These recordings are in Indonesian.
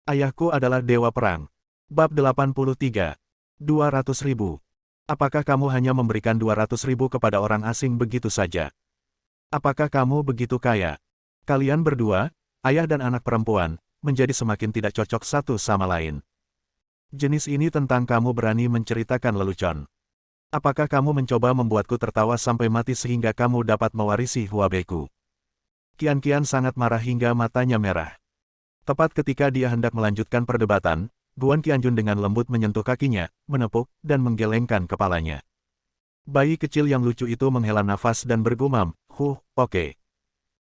Ayahku adalah Dewa Perang. Bab 83. 200.000. Apakah kamu hanya memberikan 200.000 kepada orang asing begitu saja? Apakah kamu begitu kaya? Kalian berdua, ayah dan anak perempuan, menjadi semakin tidak cocok satu sama lain. Jenis ini tentang kamu berani menceritakan lelucon. Apakah kamu mencoba membuatku tertawa sampai mati sehingga kamu dapat mewarisi Huabeku? Qian sangat marah hingga matanya merah. Tepat ketika dia hendak melanjutkan perdebatan, Guan Qianjun dengan lembut menyentuh kakinya, menepuk, dan menggelengkan kepalanya. Bayi kecil yang lucu itu menghela nafas dan bergumam, oke.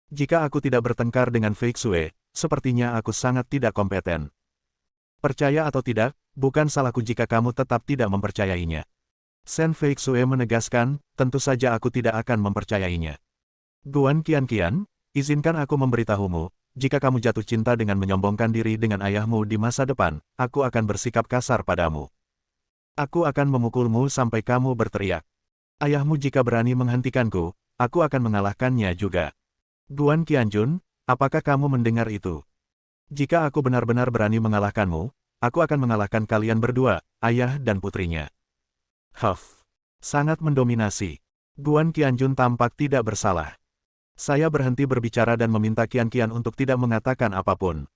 Jika aku tidak bertengkar dengan Fei Xue, sepertinya aku sangat tidak kompeten. Percaya atau tidak, bukan salahku jika kamu tetap tidak mempercayainya. Shen Fei Xue menegaskan, tentu saja aku tidak akan mempercayainya. Guan Qian, izinkan aku memberitahumu, jika kamu jatuh cinta dengan menyombongkan diri dengan ayahmu di masa depan, aku akan bersikap kasar padamu. Aku akan memukulmu sampai kamu berteriak. Ayahmu jika berani menghentikanku, aku akan mengalahkannya juga. Guan Qianjun, apakah kamu mendengar itu? Jika aku benar-benar berani mengalahkanmu, aku akan mengalahkan kalian berdua, ayah dan putrinya. Sangat mendominasi. Guan Qianjun tampak tidak bersalah. Saya berhenti berbicara dan meminta Qian untuk tidak mengatakan apapun.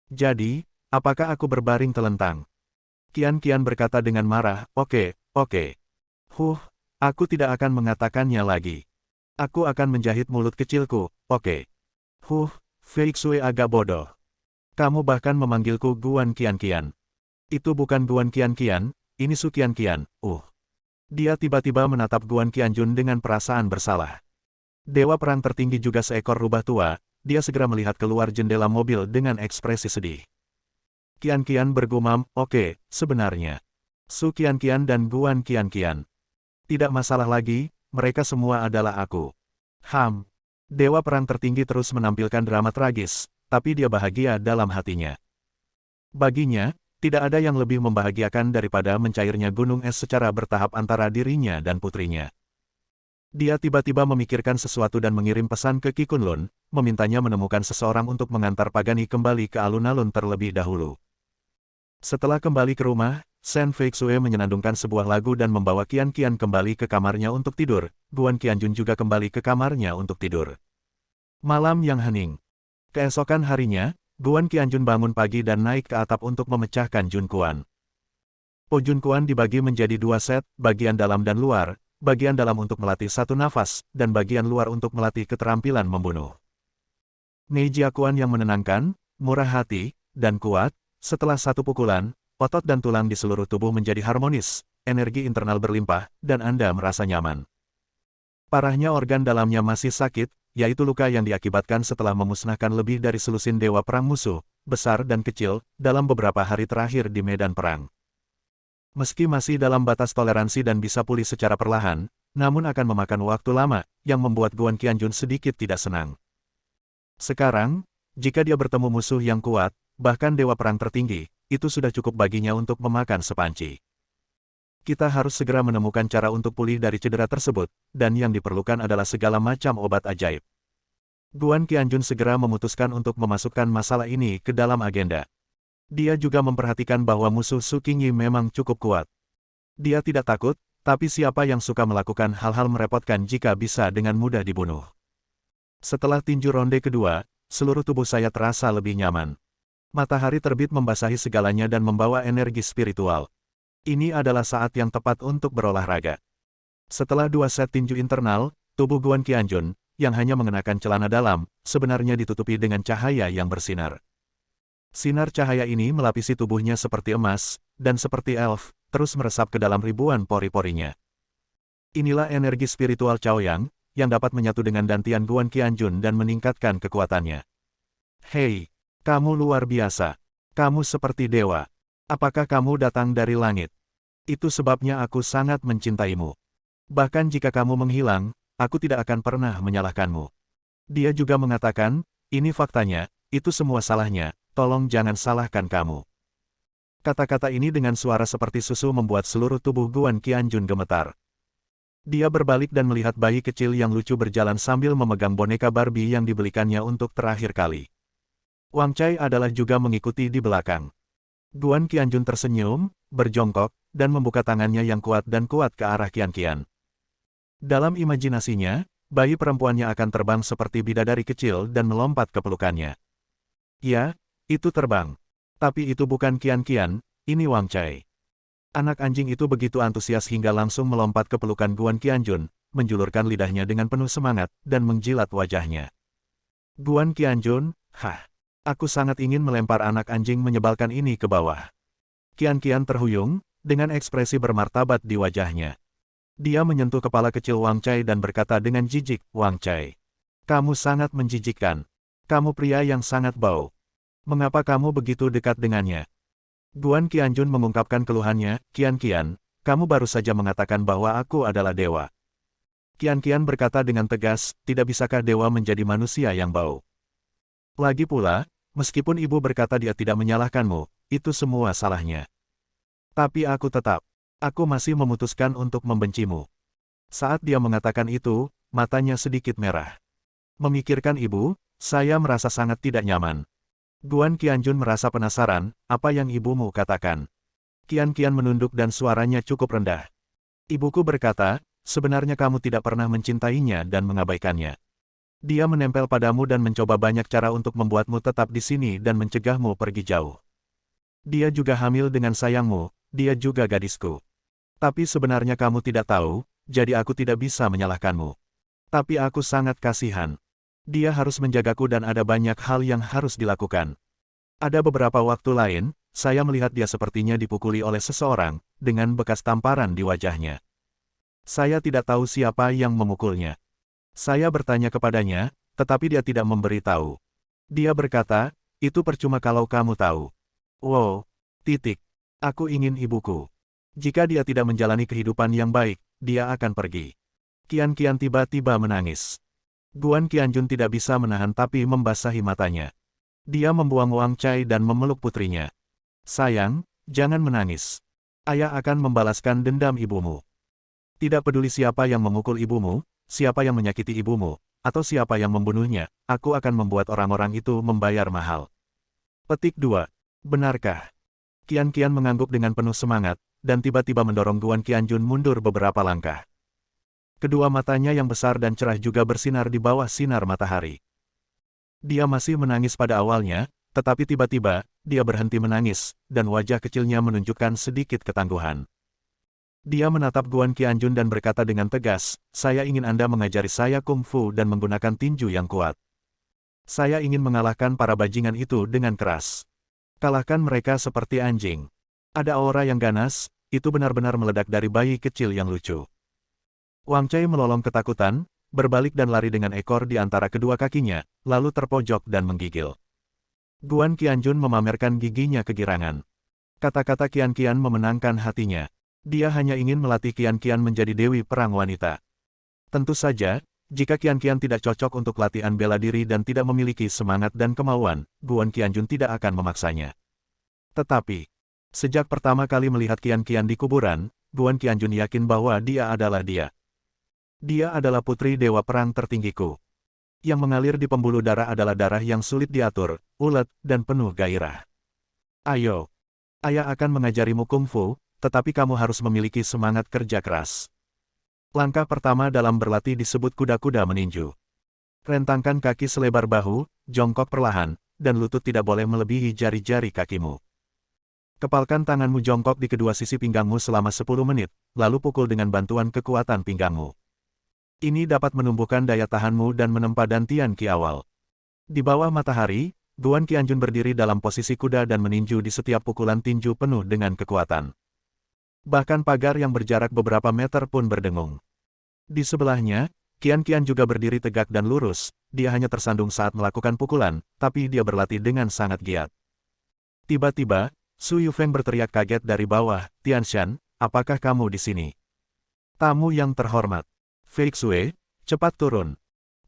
Jadi, apakah aku berbaring telentang? Qian berkata dengan marah, oke. Aku tidak akan mengatakannya lagi. Aku akan menjahit mulut kecilku, oke. Fei Xue agak bodoh. Kamu bahkan memanggilku Guan Qian. Itu bukan Guan Qian, ini Su Qian. Dia tiba-tiba menatap Guan Qianjun dengan perasaan bersalah. Dewa perang tertinggi juga seekor rubah tua, dia segera melihat keluar jendela mobil dengan ekspresi sedih. Qian bergumam, oke, sebenarnya. Su Qian dan Guan Qian. Tidak masalah lagi, mereka semua adalah aku. Dewa perang tertinggi terus menampilkan drama tragis, tapi dia bahagia dalam hatinya. Baginya, tidak ada yang lebih membahagiakan daripada mencairnya gunung es secara bertahap antara dirinya dan putrinya. Dia tiba-tiba memikirkan sesuatu dan mengirim pesan ke Qi Kunlun, memintanya menemukan seseorang untuk mengantar Pagani kembali ke alun-alun terlebih dahulu. Setelah kembali ke rumah, Shen Fei Xue menyenandungkan sebuah lagu dan membawa Qian kembali ke kamarnya untuk tidur. Guan Qianjun juga kembali ke kamarnya untuk tidur. Malam yang hening. Keesokan harinya, Guan Qianjun bangun pagi dan naik ke atap untuk memecahkan Junkuan. Po Junkuan dibagi menjadi dua set, bagian dalam dan luar. Bagian dalam untuk melatih satu nafas, dan bagian luar untuk melatih keterampilan membunuh. Neijiakuan yang menenangkan, murah hati, dan kuat, setelah satu pukulan, otot dan tulang di seluruh tubuh menjadi harmonis, energi internal berlimpah, dan Anda merasa nyaman. Parahnya organ dalamnya masih sakit, yaitu luka yang diakibatkan setelah memusnahkan lebih dari selusin dewa perang musuh, besar dan kecil, dalam beberapa hari terakhir di medan perang. Meski masih dalam batas toleransi dan bisa pulih secara perlahan, namun akan memakan waktu lama, yang membuat Guan Qianjun sedikit tidak senang. Sekarang, jika dia bertemu musuh yang kuat, bahkan dewa perang tertinggi, itu sudah cukup baginya untuk memakan sepanci. Kita harus segera menemukan cara untuk pulih dari cedera tersebut, dan yang diperlukan adalah segala macam obat ajaib. Guan Qianjun segera memutuskan untuk memasukkan masalah ini ke dalam agenda. Dia juga memperhatikan bahwa musuh Su Qingyi memang cukup kuat. Dia tidak takut, tapi siapa yang suka melakukan hal-hal merepotkan jika bisa dengan mudah dibunuh. Setelah tinju ronde kedua, seluruh tubuh saya terasa lebih nyaman. Matahari terbit membasahi segalanya dan membawa energi spiritual. Ini adalah saat yang tepat untuk berolahraga. Setelah dua set tinju internal, tubuh Guan Qianjun, yang hanya mengenakan celana dalam, sebenarnya ditutupi dengan cahaya yang bersinar. Sinar cahaya ini melapisi tubuhnya seperti emas, dan seperti elf, terus meresap ke dalam ribuan pori-porinya. Inilah energi spiritual Chaoyang, yang dapat menyatu dengan dantian Guan Qianjun dan meningkatkan kekuatannya. Hei, kamu luar biasa. Kamu seperti dewa. Apakah kamu datang dari langit? Itu sebabnya aku sangat mencintaimu. Bahkan jika kamu menghilang, aku tidak akan pernah menyalahkanmu. Dia juga mengatakan, ini faktanya, itu semua salahnya. Tolong jangan salahkan kamu. Kata-kata ini dengan suara seperti susu membuat seluruh tubuh Guan Qianjun gemetar. Dia berbalik dan melihat bayi kecil yang lucu berjalan sambil memegang boneka Barbie yang dibelikannya untuk terakhir kali. Wang Chai adalah juga mengikuti di belakang. Guan Qianjun tersenyum, berjongkok, dan membuka tangannya yang kuat dan kuat ke arah Qian-Qian. Dalam imajinasinya, bayi perempuannya akan terbang seperti bidadari kecil dan melompat ke pelukannya. Ya, itu terbang. Tapi itu bukan Qian-Qian, ini Wang Chai. Anak anjing itu begitu antusias hingga langsung melompat ke pelukan Guan Qianjun, menjulurkan lidahnya dengan penuh semangat, dan menjilat wajahnya. Guan Qianjun, hah. Aku sangat ingin melempar anak anjing menyebalkan ini ke bawah. Qian-Qian terhuyung, dengan ekspresi bermartabat di wajahnya. Dia menyentuh kepala kecil Wang Chai dan berkata dengan jijik, Wang Chai. Kamu sangat menjijikkan. Kamu pria yang sangat bau. Mengapa kamu begitu dekat dengannya? Guan Qianjun mengungkapkan keluhannya, Qian-Qian, kamu baru saja mengatakan bahwa aku adalah dewa. Qian-Qian berkata dengan tegas, tidak bisakah dewa menjadi manusia yang bau? Lagi pula, meskipun ibu berkata dia tidak menyalahkanmu, itu semua salahnya. Tapi aku masih memutuskan untuk membencimu. Saat dia mengatakan itu, matanya sedikit merah. Memikirkan ibu, saya merasa sangat tidak nyaman. Guan Qianjun merasa penasaran, apa yang ibumu katakan? Qian-Qian menunduk dan suaranya cukup rendah. Ibuku berkata, sebenarnya kamu tidak pernah mencintainya dan mengabaikannya. Dia menempel padamu dan mencoba banyak cara untuk membuatmu tetap di sini dan mencegahmu pergi jauh. Dia juga hamil dengan sayangmu, dia juga gadisku. Tapi sebenarnya kamu tidak tahu, jadi aku tidak bisa menyalahkanmu. Tapi aku sangat kasihan. Dia harus menjagaku dan ada banyak hal yang harus dilakukan. Ada beberapa waktu lain, saya melihat dia sepertinya dipukuli oleh seseorang, dengan bekas tamparan di wajahnya. Saya tidak tahu siapa yang memukulnya. Saya bertanya kepadanya, tetapi dia tidak memberitahu. Dia berkata, itu percuma kalau kamu tahu. Wow, titik. Aku ingin ibuku. Jika dia tidak menjalani kehidupan yang baik, dia akan pergi. Qian-Qian tiba-tiba menangis. Guan Qianjun tidak bisa menahan tapi membasahi matanya. Dia membuang Wang Chai dan memeluk putrinya. Sayang, jangan menangis. Ayah akan membalaskan dendam ibumu. Tidak peduli siapa yang memukul ibumu, siapa yang menyakiti ibumu, atau siapa yang membunuhnya, aku akan membuat orang-orang itu membayar mahal. Petik 2. Benarkah? Qian-Qian mengangguk dengan penuh semangat, dan tiba-tiba mendorong Guan Qianjun mundur beberapa langkah. Kedua matanya yang besar dan cerah juga bersinar di bawah sinar matahari. Dia masih menangis pada awalnya, tetapi tiba-tiba, dia berhenti menangis, dan wajah kecilnya menunjukkan sedikit ketangguhan. Dia menatap Guan Qianjun dan berkata dengan tegas, saya ingin Anda mengajari saya kungfu dan menggunakan tinju yang kuat. Saya ingin mengalahkan para bajingan itu dengan keras. Kalahkan mereka seperti anjing. Ada aura yang ganas, itu benar-benar meledak dari bayi kecil yang lucu. Wang Chai melolong ketakutan, berbalik dan lari dengan ekor di antara kedua kakinya, lalu terpojok dan menggigil. Guan Qianjun memamerkan giginya kegirangan. Kata-kata Qian-Qian memenangkan hatinya. Dia hanya ingin melatih Qian-Qian menjadi dewi perang wanita. Tentu saja, jika Qian-Qian tidak cocok untuk latihan bela diri dan tidak memiliki semangat dan kemauan, Guan Qianjun tidak akan memaksanya. Tetapi, sejak pertama kali melihat Qian-Qian di kuburan, Guan Qianjun yakin bahwa dia adalah dia. Dia adalah putri dewa perang tertinggiku. Yang mengalir di pembuluh darah adalah darah yang sulit diatur, ulet, dan penuh gairah. Ayo, ayah akan mengajarimu kungfu, tetapi kamu harus memiliki semangat kerja keras. Langkah pertama dalam berlatih disebut kuda-kuda meninju. Rentangkan kaki selebar bahu, jongkok perlahan, dan lutut tidak boleh melebihi jari-jari kakimu. Kepalkan tanganmu jongkok di kedua sisi pinggangmu selama 10 menit, lalu pukul dengan bantuan kekuatan pinggangmu. Ini dapat menumbuhkan daya tahanmu dan menempa dantian ki awal. Di bawah matahari, Guan Qianjun berdiri dalam posisi kuda dan meninju di setiap pukulan tinju penuh dengan kekuatan. Bahkan pagar yang berjarak beberapa meter pun berdengung. Di sebelahnya, Qian-Qian juga berdiri tegak dan lurus, dia hanya tersandung saat melakukan pukulan, tapi dia berlatih dengan sangat giat. Tiba-tiba, Su Yufeng berteriak kaget dari bawah, Tianshan, apakah kamu di sini? Tamu yang terhormat. Fei Xue, cepat turun.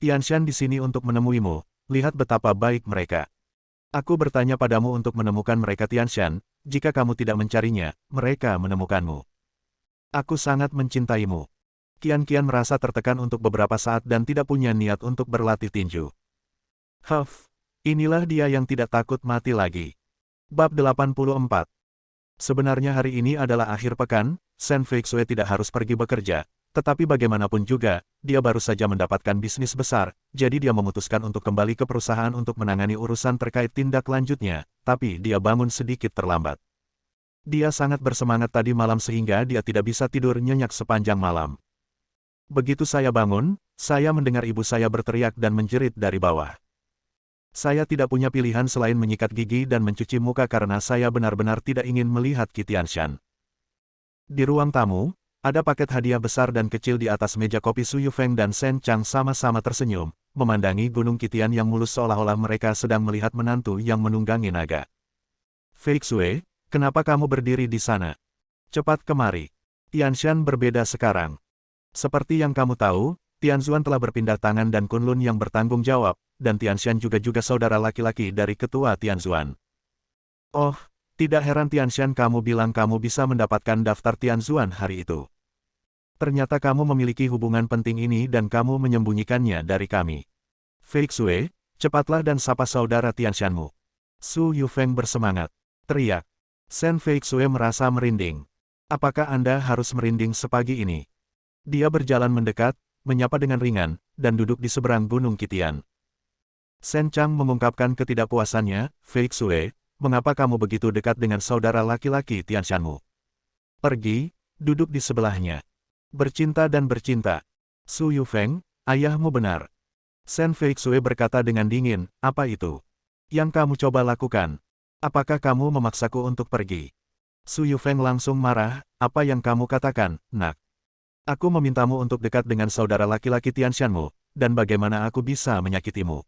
Tianshan di sini untuk menemuimu, lihat betapa baik mereka. Aku bertanya padamu untuk menemukan mereka Tianshan, jika kamu tidak mencarinya, mereka menemukanmu. Aku sangat mencintaimu. Qian-Qian merasa tertekan untuk beberapa saat dan tidak punya niat untuk berlatih tinju. Huff, Inilah dia yang tidak takut mati lagi. Bab 84. Sebenarnya hari ini adalah akhir pekan, Shen Feixue tidak harus pergi bekerja, tetapi bagaimanapun juga, dia baru saja mendapatkan bisnis besar, jadi dia memutuskan untuk kembali ke perusahaan untuk menangani urusan terkait tindak lanjutnya, tapi dia bangun sedikit terlambat. Dia sangat bersemangat tadi malam sehingga dia tidak bisa tidur nyenyak sepanjang malam. Begitu saya bangun, saya mendengar ibu saya berteriak dan menjerit dari bawah. Saya tidak punya pilihan selain menyikat gigi dan mencuci muka karena saya benar-benar tidak ingin melihat Qi Tianshan. Di ruang tamu, ada paket hadiah besar dan kecil di atas meja kopi. Su Yufeng dan Shen Chang sama-sama tersenyum, memandangi Gunung Qitian yang mulus seolah-olah mereka sedang melihat menantu yang menunggangi naga. Feixue, kenapa kamu berdiri di sana? Cepat kemari. Tianshan berbeda sekarang. Seperti yang kamu tahu, Tianzuan telah berpindah tangan dan Kunlun yang bertanggung jawab, dan Tianshan juga saudara laki-laki dari ketua Tianzuan. Oh, tidak heran Tianshan kamu bilang kamu bisa mendapatkan daftar Tianzuan hari itu. Ternyata kamu memiliki hubungan penting ini dan kamu menyembunyikannya dari kami. Feixue, cepatlah dan sapa saudara Tianshanmu. Su Yufeng bersemangat. Teriak. Shen Feixue merasa merinding. Apakah Anda harus merinding sepagi ini? Dia berjalan mendekat, menyapa dengan ringan, dan duduk di seberang Gunung Qitian. Shen Chang mengungkapkan ketidakpuasannya, Feixue, mengapa kamu begitu dekat dengan saudara laki-laki Tianshanmu? Pergi, duduk di sebelahnya. Bercinta dan bercinta. Su Yufeng, ayahmu benar. Shen Feixue berkata dengan dingin, apa itu? Yang kamu coba lakukan? Apakah kamu memaksaku untuk pergi? Su Yufeng langsung marah, apa yang kamu katakan, nak? Aku memintamu untuk dekat dengan saudara laki-laki Tianshanmu, dan bagaimana aku bisa menyakitimu?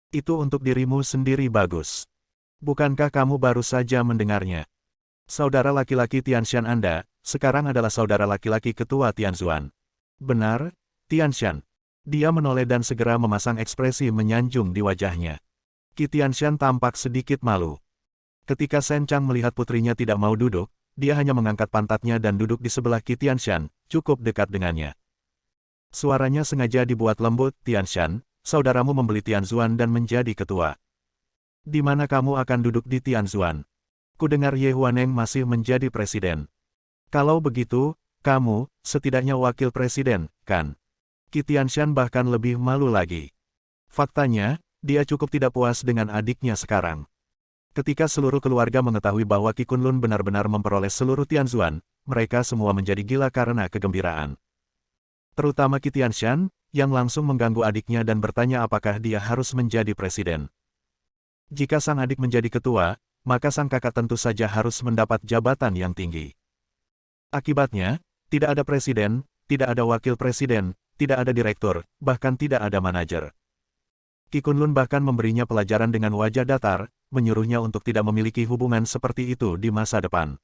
Itu untuk dirimu sendiri bagus. Bukankah kamu baru saja mendengarnya? Saudara laki-laki Tianshan Anda, sekarang adalah saudara laki-laki ketua Tianzuan. Benar, Tianshan. Dia menoleh dan segera memasang ekspresi menyanjung di wajahnya. Qi Tianshan tampak sedikit malu. Ketika Shen Chang melihat putrinya tidak mau duduk, dia hanya mengangkat pantatnya dan duduk di sebelah Qi Tianshan, cukup dekat dengannya. Suaranya sengaja dibuat lembut, Tianshan, saudaramu membeli Tianzuan dan menjadi ketua. Di mana kamu akan duduk di Tianzuan? Kudengar Ye Huaneng masih menjadi presiden. Kalau begitu, kamu, setidaknya wakil presiden, kan? Qi Tianshan bahkan lebih malu lagi. Faktanya, dia cukup tidak puas dengan adiknya sekarang. Ketika seluruh keluarga mengetahui bahwa Qi Kunlun benar-benar memperoleh seluruh Tianzuan, mereka semua menjadi gila karena kegembiraan. Terutama Qi Tianshan, yang langsung mengganggu adiknya dan bertanya apakah dia harus menjadi presiden. Jika sang adik menjadi ketua, maka sang kakak tentu saja harus mendapat jabatan yang tinggi. Akibatnya, tidak ada presiden, tidak ada wakil presiden, tidak ada direktur, bahkan tidak ada manajer. Qi Kunlun bahkan memberinya pelajaran dengan wajah datar, menyuruhnya untuk tidak memiliki hubungan seperti itu di masa depan.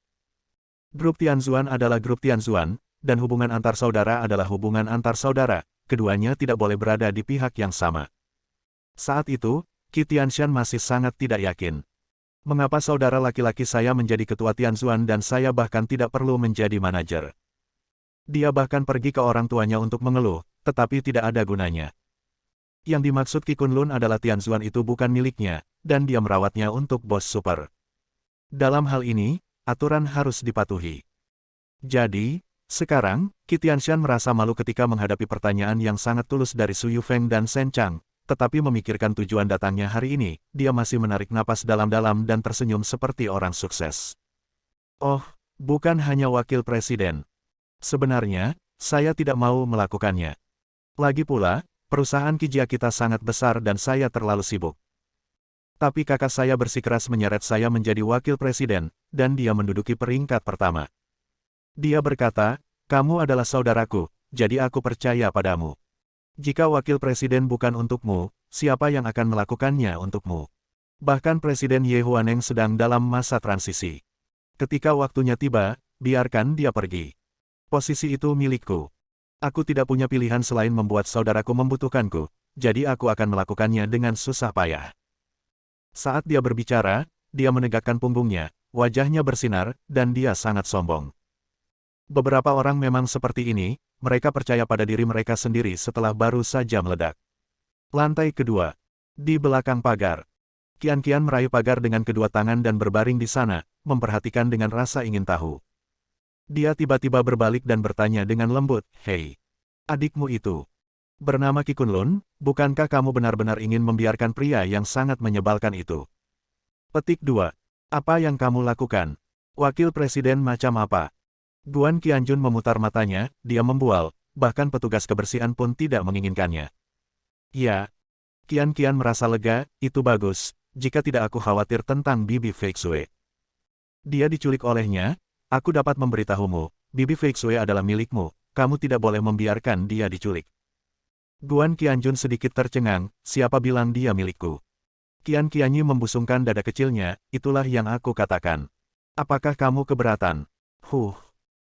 Grup Tianzuan adalah grup Tianzuan, dan hubungan antar saudara adalah hubungan antar saudara, keduanya tidak boleh berada di pihak yang sama. Saat itu, Qi Tianshan masih sangat tidak yakin. Mengapa saudara laki-laki saya menjadi ketua Tianzuan dan saya bahkan tidak perlu menjadi manajer? Dia bahkan pergi ke orang tuanya untuk mengeluh, tetapi tidak ada gunanya. Yang dimaksud Qi Kunlun adalah Tianzuan itu bukan miliknya, dan dia merawatnya untuk bos super. Dalam hal ini, aturan harus dipatuhi. Jadi, sekarang, Qi Tianshan merasa malu ketika menghadapi pertanyaan yang sangat tulus dari Su Yufeng dan Shen Chang, tetapi memikirkan tujuan datangnya hari ini, dia masih menarik napas dalam-dalam dan tersenyum seperti orang sukses. Oh, bukan hanya wakil presiden. Sebenarnya, saya tidak mau melakukannya. Lagi pula, perusahaan Kijia kita sangat besar dan saya terlalu sibuk. Tapi kakak saya bersikeras menyeret saya menjadi wakil presiden, dan dia menduduki peringkat pertama. Dia berkata, kamu adalah saudaraku, jadi aku percaya padamu. Jika wakil presiden bukan untukmu, siapa yang akan melakukannya untukmu? Bahkan Presiden Ye Huaneng sedang dalam masa transisi. Ketika waktunya tiba, biarkan dia pergi. Posisi itu milikku. Aku tidak punya pilihan selain membuat saudaraku membutuhkanku, jadi aku akan melakukannya dengan susah payah. Saat dia berbicara, dia menegakkan punggungnya, wajahnya bersinar, dan dia sangat sombong. Beberapa orang memang seperti ini, mereka percaya pada diri mereka sendiri setelah baru saja meledak. Lantai kedua. Di belakang pagar, Qian meraih pagar dengan kedua tangan dan berbaring di sana, memperhatikan dengan rasa ingin tahu. Dia tiba-tiba berbalik dan bertanya dengan lembut, "Hei, adikmu itu bernama Qi Kunlun, bukankah kamu benar-benar ingin membiarkan pria yang sangat menyebalkan itu?" Petik 2. Apa yang kamu lakukan? Wakil Presiden macam apa? Guan Qianjun memutar matanya, dia membual, bahkan petugas kebersihan pun tidak menginginkannya. Ya, Qian merasa lega, itu bagus, jika tidak aku khawatir tentang Bibi Feixue. Dia diculik olehnya, aku dapat memberitahumu, Bibi Feixue adalah milikmu, kamu tidak boleh membiarkan dia diculik. Guan Qianjun sedikit tercengang, siapa bilang dia milikku? Qianyi membusungkan dada kecilnya, itulah yang aku katakan. Apakah kamu keberatan?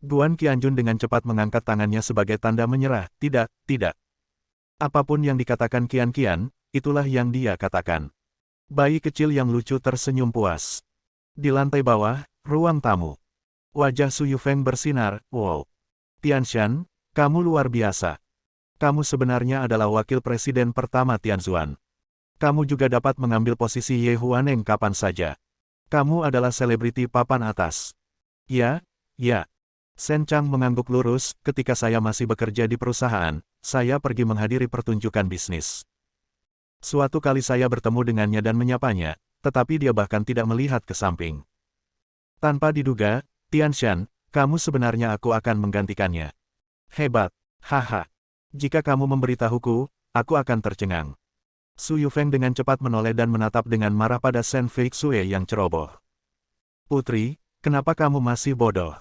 Guan Qianjun dengan cepat mengangkat tangannya sebagai tanda menyerah, tidak. Apapun yang dikatakan Qian, itulah yang dia katakan. Bayi kecil yang lucu tersenyum puas. Di lantai bawah, ruang tamu. Wajah Su Yufeng bersinar, wow. Tianshan, kamu luar biasa. Kamu sebenarnya adalah wakil presiden pertama Tianzuan. Kamu juga dapat mengambil posisi Ye Huaneng kapan saja. Kamu adalah selebriti papan atas. Ya. Shen Chang mengangguk lurus, ketika saya masih bekerja di perusahaan, saya pergi menghadiri pertunjukan bisnis. Suatu kali saya bertemu dengannya dan menyapanya, tetapi dia bahkan tidak melihat ke samping. Tanpa diduga, Tianshan, kamu sebenarnya aku akan menggantikannya. Hebat, haha. Jika kamu memberitahuku, aku akan tercengang. Su Yufeng dengan cepat menoleh dan menatap dengan marah pada Shen Feixue yang ceroboh. Putri, kenapa kamu masih bodoh?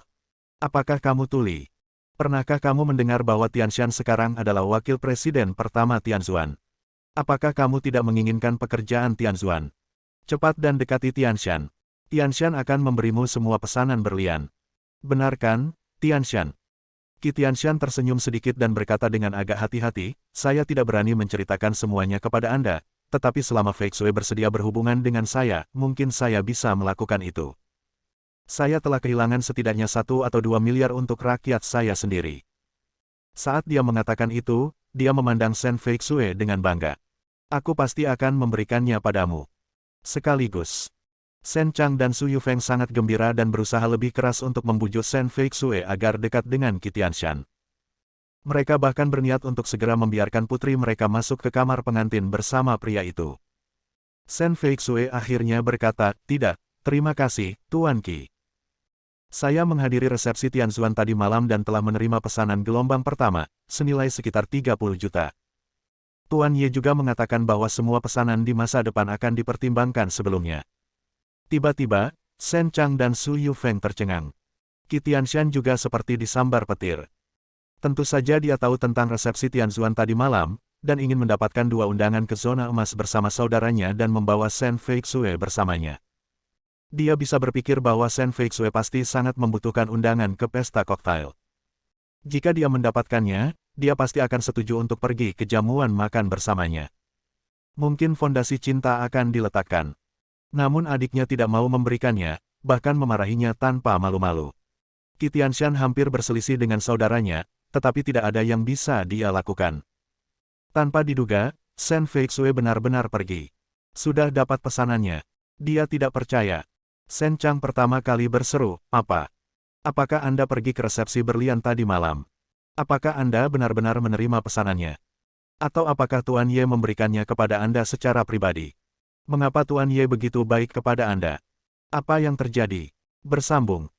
Apakah kamu tuli? Pernahkah kamu mendengar bahwa Tianshan sekarang adalah wakil presiden pertama Tianzuan? Apakah kamu tidak menginginkan pekerjaan Tianzuan? Cepat dan dekati Tianshan. Tianshan akan memberimu semua pesanan berlian. Benar kan, Tianshan? Qi Tianshan tersenyum sedikit dan berkata dengan agak hati-hati, saya tidak berani menceritakan semuanya kepada Anda, tetapi selama Feixue bersedia berhubungan dengan saya, mungkin saya bisa melakukan itu. Saya telah kehilangan setidaknya 1 atau 2 miliar untuk rakyat saya sendiri. Saat dia mengatakan itu, dia memandang Shen Feixue dengan bangga. Aku pasti akan memberikannya padamu. Sekaligus. Shen Chang dan Su Yufeng sangat gembira dan berusaha lebih keras untuk membujuk Shen Feixue agar dekat dengan Qi Tianshan. Mereka bahkan berniat untuk segera membiarkan putri mereka masuk ke kamar pengantin bersama pria itu. Shen Feixue akhirnya berkata, tidak, terima kasih, Tuan Qi. Saya menghadiri resepsi Tianzuan tadi malam dan telah menerima pesanan gelombang pertama, senilai sekitar 30 juta. Tuan Ye juga mengatakan bahwa semua pesanan di masa depan akan dipertimbangkan sebelumnya. Tiba-tiba, Shen Chang dan Su Yufeng tercengang. Qi Tianshan juga seperti disambar petir. Tentu saja dia tahu tentang resepsi Tianzuan tadi malam, dan ingin mendapatkan 2 undangan ke zona emas bersama saudaranya dan membawa Shen Feixue bersamanya. Dia bisa berpikir bahwa Shen Feixue pasti sangat membutuhkan undangan ke pesta koktail. Jika dia mendapatkannya, dia pasti akan setuju untuk pergi ke jamuan makan bersamanya. Mungkin fondasi cinta akan diletakkan. Namun adiknya tidak mau memberikannya, bahkan memarahinya tanpa malu-malu. Qi Tianshan hampir berselisih dengan saudaranya, tetapi tidak ada yang bisa dia lakukan. Tanpa diduga, Shen Feixue benar-benar pergi. Sudah dapat pesanannya. Dia tidak percaya. Shen Chang pertama kali berseru, apa? Apakah Anda pergi ke resepsi berlian tadi malam? Apakah Anda benar-benar menerima pesanannya? Atau apakah Tuan Ye memberikannya kepada Anda secara pribadi? Mengapa Tuan Ye begitu baik kepada Anda? Apa yang terjadi? Bersambung.